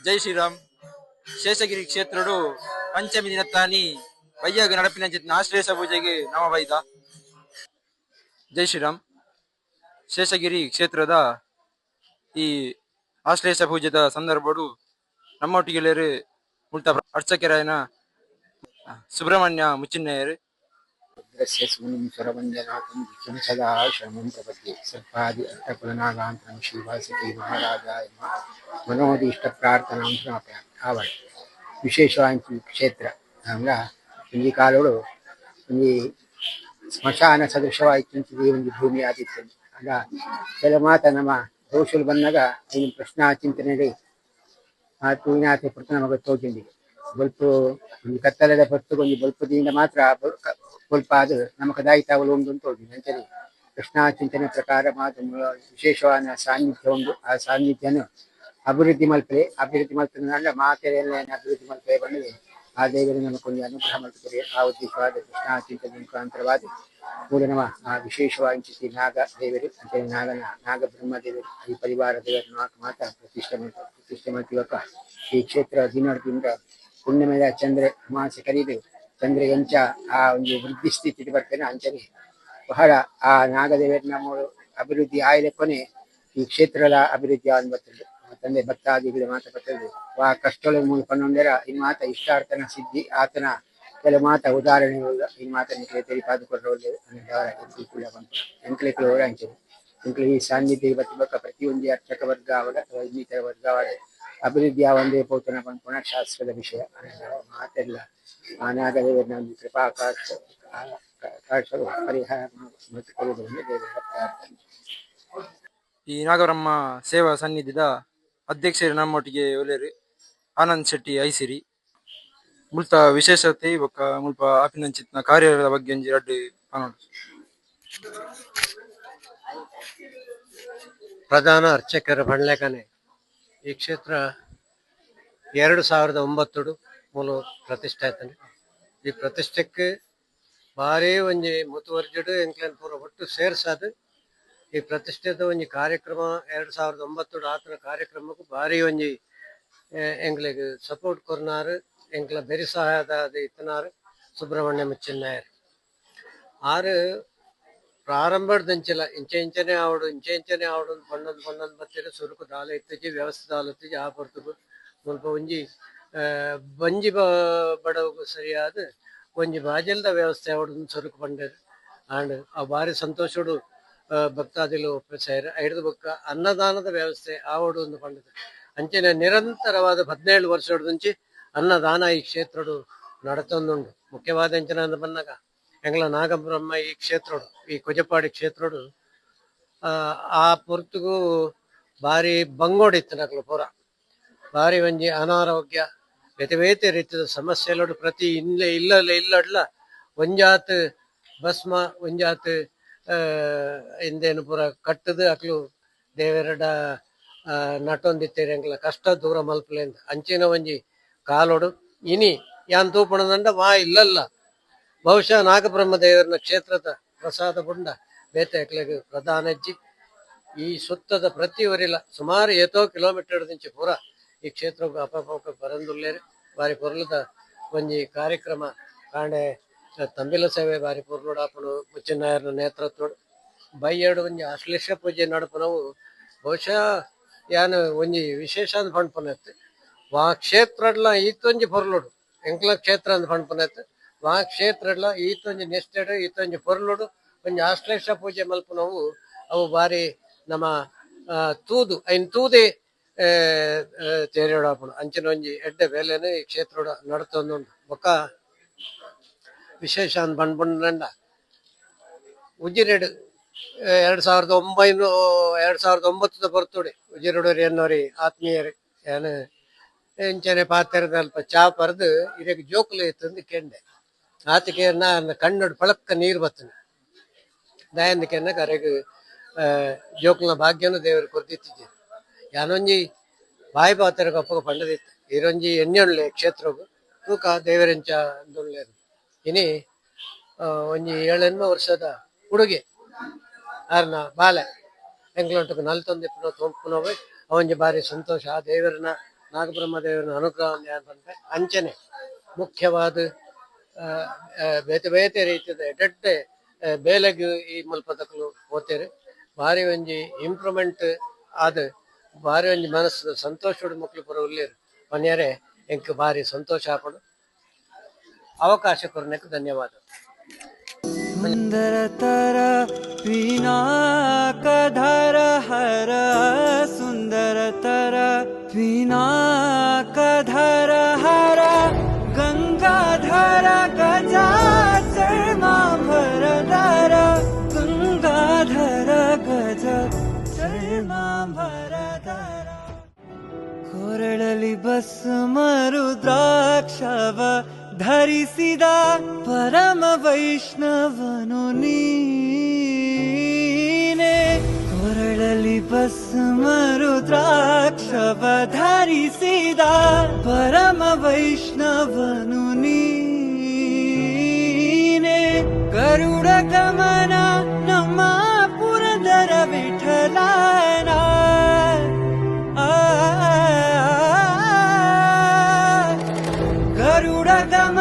ಜೈ ಶ್ರೀರಾಮ್. ಶೇಷಗಿರಿ ಕ್ಷೇತ್ರಡು ಪಂಚಮಿ ದಿನತ್ತಾನಿ ವಯ್ಯಾಗ ನಡಪಿನ ಆಶ್ಲೇಷ ಪೂಜೆಗೆ ನಮ ಬೈದ. ಜೈ ಶ್ರೀರಾಮ್. ಶೇಷಗಿರಿ ಕ್ಷೇತ್ರದ ಈ ಆಶ್ಲೇಷ ಪೂಜೆದ ಸಂದರ್ಭಡು ನಮ್ಮೊಟ್ಟಿಗೆ ಮುಳ್ತ ಅರ್ಚಕರಾಯನ ಸುಬ್ರಹ್ಮಣ್ಯ ಮುಚ್ಚಿನ್ನೆಯರು. स्वरवंदनाथं सदा श्रमं प्रपद्ये सर्पादि अष्टकुलनागान्तरं श्रीवासकी महाराजाय मनोदीष्ट प्रार्थनां समाप्यामि. आवड ವಿಶೇಷವಾಗಿ ಕ್ಷೇತ್ರ ನಮ್ಗೆ ಒಂದು ಕಾಲೋಡು ಒಂದು ಸ್ಮಶಾನ ಸದೃಶವಾಯಿತು ಒಂದು ಭೂಮಿ ಆದಿತ್ತು. ಆಗ ಕೆಲ ಮಾತ ನಮ್ಮ ದೋಷಗಳು ಬಂದಾಗ ಇನ್ನು ಪ್ರಶ್ನಾ ಚಿಂತನೆಯಲ್ಲಿ ಆ ತೂನಾಥ ಪುರ್ತು ನಮಗೆ ತೋಚಿಂದಿ ಬಲ್ಪು ಒಂದು ಕತ್ತಲದ ಪತ್ತು ಒಂದು ಬಲ್ಪದಿಂದ ಮಾತ್ರ ಸ್ವಲ್ಪ ಅದು ನಮಗೆ ದಾಯಿತಾವಲು ಒಂದು ತೋಚಿಂది. ಅಂತೇಳಿ ಪ್ರಶ್ನಾ ಚಿಂತನೆ ಪ್ರಕಾರ ಮಾತು ವಿಶೇಷವಾದ ಸಾನ್ನಿಧ್ಯ ಒಂದು. ಆ ಸಾನ್ನಿಧ್ಯನು ಅಭಿವೃದ್ಧಿ ಮಲ್ಪಲೆ ಮಾತೆಲ್ಲ ಅಭಿವೃದ್ಧಿ ಮಲ್ಪಲೆ ಬಂದಿದೆ. ಆ ದೇವರು ನಮಗೊಂದು ಅನುಗ್ರಹ ಮಲ್ಪುತ್ತದೆ. ಆ ಉದ್ದೇಶವಾದ ಕೃಷ್ಣ ಚಿಂತನೆ ಮುಖಾಂತರವಾದ ಮೂಲ ನಮ ಆ ವಿಶೇಷವಾಗಿ ನಾಗ ದೇವರು ಅಂತೇಳಿ ನಾಗ ಬ್ರಹ್ಮ ದೇವರು ಈ ಪರಿವಾರ ದೇವರು ನಾಲ್ಕು ಮಾತ್ರ ಪ್ರತಿಷ್ಠೆ ಮಾಡ್ತೀವಪ್ಪ. ಈ ಕ್ಷೇತ್ರ ದಿನದಿಂದ ಪುಣ್ಯಮಯ ಚಂದ್ರ ಅಮಾಸೆ ಕರೀದು ಚಂದ್ರಗಂಚ ಆ ಒಂದು ವೃದ್ಧಿ ಸ್ಥಿತಿ ಬರ್ತೇನೆ. ಅಂಚನೆ ಬಹಳ ಆ ನಾಗದೇವರ ನಮ್ಮ ಅಭಿವೃದ್ಧಿ ಆಯ್ಲೆ ಕೊನೆ ಈ ಕ್ಷೇತ್ರದ ಅಭಿವೃದ್ಧಿ ಆಗಿ ಬರ್ತದೆ. ತಂದೆ ಭಕ್ತಾದಿಗಳು ಮಾತ ಬರ್ತದೆ. ಆ ಕಷ್ಟಗಳು ಮೂಲಕೊಂಡೊಂದರ ಇನ್ನು ಮಾತ ಇಷ್ಟಾರ್ಥನ ಸಿದ್ಧಿ ಆತನ ಕೆಲವು ಮಾತ ಉದಾಹರಣೆಗಳು ಇನ್ನು ಮಾತ ನಿಖಿಲೆ ಪಾದುಕೊಳ್ಳ ಬಂತು ಎಂಕ್ಲೆಗಳು ಹಂಚರು ಎಂಕ್ಲೆ ಈ ಸಾನ್ನಿಧ್ಯ ಬರ್ತಬೇಕ ಪ್ರತಿಯೊಂದು ಅರ್ಚಕ ವರ್ಗ ಅವರ ಇನ್ನಿತರ ವರ್ಗವಾದ ಅಭಿವೃದ್ಧಿ ಒಂದೇ ಪೋತನ ಬಂದ್ಪುಣ ಶಾಸ್ತ್ರದ ವಿಷಯ ಮಾತೆಲ್ಲ ಅನಾಗದೇವರ ಒಂದು ಕೃಪಾಕಾಶ ಪರಿಹಾರ ಕೊಡುವುದರಿಂದ ದೇವರ ಪ್ರಾರ್ಥನೆ. ಈ ನಾಗಬ್ರಹ್ಮ ಸೇವಾ ಸನ್ನಿಧಿದ ಅಧ್ಯಕ್ಷರು ನಮ್ಮೊಟ್ಟಿಗೆ ಒಲೆರು ಆನಂದ್ ಶೆಟ್ಟಿ ಐಸಿರಿ. ಮುಲ್ತ ವಿಶೇಷತೆ ಬೊಕ್ಕ ಮುಲ್ಪ ಆಪಿನಂಚಿತ್ನ ಕಾರ್ಯದ ಬಗ್ಗೆ ಒಂಜಿ ರಡ್ಡು ಕಾನೋಡು. ಪ್ರಧಾನ ಅರ್ಚಕರ ಬಣ್ಲೆಕನೆ ಈ ಕ್ಷೇತ್ರ 2009 ಮೂಲ ಪ್ರತಿಷ್ಠೆ ಆಯ್ತಾನೆ. ಈ ಪ್ರತಿಷ್ಠೆಕ್ಕೆ ಭಾರಿ ಒಂಜಿ ಮುತುವರ್ಜಿಡು ಎಂಕ್ಲೆನ್ ಪೂರ ಒಟ್ಟು ಸೇರ್ಸಾದು ಈ ಪ್ರತಿಷ್ಠೆದ ಒಂಜಿ ಕಾರ್ಯಕ್ರಮ 2009 ಆತನ ಕಾರ್ಯಕ್ರಮಕ್ಕೂ ಭಾರಿ ಒಂಜಿ ಎಂಗ್ಲಿಗೆ ಸಪೋರ್ಟ್ ಕೊರ್ನಾರು. ಎಂಕ್ಲ ಬೆರಿ ಸಹಾಯದ ಇತ್ತನಾರು ಸುಬ್ರಹ್ಮಣ್ಯ ಮುಚ್ಚಿನಾಯರ್ ಆರು ಪ್ರಾರಂಭದಂಚಿಲ್ಲ ಇಂಚೆಂಚನೆ ಆವಡು ಪಣ್ಣೊಂದು ಬತ್ತಿರ ಸುರುಕು ದಾಲ ಇತ್ತಿಜಿ ವ್ಯವಸ್ಥೆ ದಾಲ ಇತ್ತಿಜಿ ಆ ಪೊರ್ತುಗು ಮುಲ್ಪ ಒಂಜಿ ಬಂಜಿ ಬಡವಗೂ ಸರಿಯಾದ ಒಂಜಿ ಬಾಜಲ್ದ ವ್ಯವಸ್ಥೆ ಆವಡು ಸುರುಕು ಪಂಡರು ಆಂಡ್ ಆ ಭಾರಿ ಸಂತೋಷಡು ಭಕ್ತಾದಿಗಳು ಒಪ್ಪಿಸಾರ. ಐದು ಬೊಕ್ಕ ಅನ್ನದಾನದ ವ್ಯವಸ್ಥೆ ಆವಡು ಒಂದು ಪಂಡದು ಅಂಚನೆ ನಿರಂತರವಾದ 17 ವರ್ಷದ నుంచి ಅನ್ನದಾನ ಈ ಕ್ಷೇತ್ರಡು ನಡತೊಂದುಂಡು. ಮುಖ್ಯವಾದ ಅಂಚನೆ ಅಂದ ಬಂದಾಗ ಎಂಗ್ಲ ನಾಗಬ್ರಹ್ಮ ಈ ಕ್ಷೇತ್ರಡು ಈ ಕೊಜಪಾಡಿ ಕ್ಷೇತ್ರಡು ಆ ಪೊರ್ತುಗೂ ಭಾರಿ ಬಂಗೋಡಿತ್ತು ನಕ್ಲು ಪೂರ ಭಾರಿ ಒಂಜಿ ಅನಾರೋಗ್ಯ ಬೇತೆ ರೀತಿಯ ಸಮಸ್ಯೆಲೋಡು ಪ್ರತಿ ಇಲ್ಲಡ್ಲ ಒಂಜಾತ್ ಭಸ್ಮ ಒಂಜಾತ್ ಇಂದೇನು ಪೂರ ಕಟ್ಟದು ಅಕ್ಲು ದೇವರಡ ನಟೊಂದಿತ್ತೇರಿ ಎಂಗ್ಲ ಕಷ್ಟ ದೂರ ಮಲ್ಪಲೆಂದ ಅಂಚಿನ ಒಂಜಿ ಕಾಲೋಡು ಇನಿ ಯಾನ್ ತೂಪಣದಂಡ ವಾ ಇಲ್ಲಲ್ಲ ಬಹುಶಃ ನಾಗಬ್ರಹ್ಮ ದೇವರನ ಕ್ಷೇತ್ರದ ಪ್ರಸಾದ ಬುಂಡ ಬೇತೆ ಅಕ್ಲೆಗ್ ಪ್ರಧಾನ ಅಜ್ಜಿ ಈ ಸುತ್ತದ ಪ್ರತಿ ಊರಿಲ ಸುಮಾರು 8 ಕಿಲೋಮೀಟರ್ ದಿಂಚಿ ಪೂರ ಈ ಕ್ಷೇತ್ರಕ್ಕೆ ಅಪಪೋಕ ಬರಂದುಲ್ಲೇರಿ ಬಾರಿ ಪೊರ್ಲದ ಒಂಜಿ ಕಾರ್ಯಕ್ರಮ ಕಾಂಡೆ ತಂಬಿಲ ಸೇವೆ ಬಾರಿ ಪೊರ್ಲುಡಾಪನು ಮುಚ್ಚಿನಾಯರ್ನ ನೇತೃತ್ವ ಬೈಯಡು ಒಂಜಿ ಆಶ್ಲೇಷ ಪೂಜೆ ನಡಪನವು ಬಹುಶಃ ಯಾನು ಒಂಜಿ ವಿಶೇಷ ಅಂದ್ ಪಂಡ್ಪನತ್ತು ವಾ ಕ್ಷೇತ್ರಡ್ಲ ಈತೊಂಜಿ ಪೊರ್ಲುಡು ಎಂಕ್ಲ ಕ್ಷೇತ್ರ ಅಂದ್ ಪಂಡ್ಪನತ್ತು ವಾ ಕ್ಷೇತ್ರಡ್ಲ ಈತೊಂಜಿ ನಿಷ್ಠೆಡು ಈತೊಂಜಿ ಪೊರ್ಲುಡು ಒಂಜಿ ಆಶ್ಲೇಷ ಪೂಜೆ ಮಲ್ಪನವು ಅವು ಬಾರಿ ನಮ್ಮ ತೂದು ಐನ್ ತೂದೆ ತೇರಿಡಾಪುಡು ಅಂಚಿನ ಒಂಜಿ ಎಡ್ಡೆ ಬೇಲೆನು ಈ ಕ್ಷೇತ್ರ ನಡತೊಂದುಂಡು. ಬೊಕ್ಕ ವಿಶೇಷ ಅಂದ್ ಪಂಡ್ಪುಂಡ ಉಜಿರೆಡು 2009 ಬರ್ತುಡೆ ಉಜಿರೆಡೋರಿ ಎನ್ನೋರಿ ಆತ್ಮೀಯರು ಏನು ಎಂಚನೆ ಪಾತ್ರದ ಅಲ್ಪ ಚಾ ಪರ್ದು ಇದಕ್ಕೆ ಜೋಕುಲು ಇತ್ತಂದು ಕೆಂಡೆ ಆತಿಗೆ ಕಣ್ಣು ಪಳಕ್ಕ ನೀರು ಬತ್ತನೆ ದಯಂದಕ್ಕೆನ್ನ ಕರೆಗೆ ಜೋಕುಲ್ನ ಭಾಗ್ಯನು ದೇವರು ಕೊರ್ದಿತ್ತಿದ್ದೆ ಯಾನೊಂಜಿ ಬಾಯಿ ಪಾತ್ರ ಕಪ್ಪಗ ಪಂಡದಿತ್ತು ಇರೊಂಜಿ ಎಣ್ಣೆ ಕ್ಷೇತ್ರಗೂ ತೂಕ ದೇವರೆಂಚ ಅಂದುಳ್ಳೇರು ಇನಿ ಒಂಜಿ 7 ವರ್ಷದ ಹುಡುಗಿ ಆರ್ನ ಬಾಲೆ ಎಂಗ್ಲಂಟಕ್ಕೆ ನಲ್ತೊಂದಿಪ್ಪುನ ತೋಂಪುನವು ಅವಂಜಿ ಭಾರಿ ಸಂತೋಷ. ಆ ದೇವರನ ನಾಗಬ್ರಹ್ಮದೇವನ ಅನುಗ್ರಹ ಅಂತಂದ್ರೆ ಅಂಚನೆ ಮುಖ್ಯವಾದ ಬೇತೆ ಬೇತೆ ರೀತಿಯ ಎಡ್ಡೆ ಬೇಲೆಗ್ ಈ ಮುಲ್ಪದಕ್ಕಲು ಓದ್ತೇರು ಭಾರಿ ಒಂಜಿ ಇಂಪ್ರೂವ್ಮೆಂಟ್ ಆದ ಭಾರಿ ಒಂಜಿ ಮನಸ್ಸು ಸಂತೋಷದ ಮಕ್ಕಳು ಪುರ ಉಳ್ಳೇರು ಮನೆಯರೆ ಎಂಕ್ ಭಾರಿ ಸಂತೋಷ ಆಪಡು ಅವಕಾಶ ಕೊರನೆಕ್ ಧನ್ಯವಾದ. सुन्दरतर पिनाकधर हर सुन्दरतर पिनाकधर हर गङ्गाधर गजाचर्माम्बरधर गङ्गाधर गज चर्माम्बरधर ಕೊರಳಲಿ ಭಸ್ಮರು ದ್ರಾಕ್ಷವ ಧರಿಸಿದ ಪರಮ ವೈಷ್ಣವನು ನೀನೆ. ಕೊರಳಲಿ ಭಸ್ಮರು ದ್ರಾಕ್ಷವ ಧರಿಸಿದ ಪರಮ ವೈಷ್ಣವನು ನೀನೆ. ಗರುಡ ಗಮನ ನಮ್ಮ ಪುರಂದರ ವಿಠಲನ ಗರುಡ ಗಮ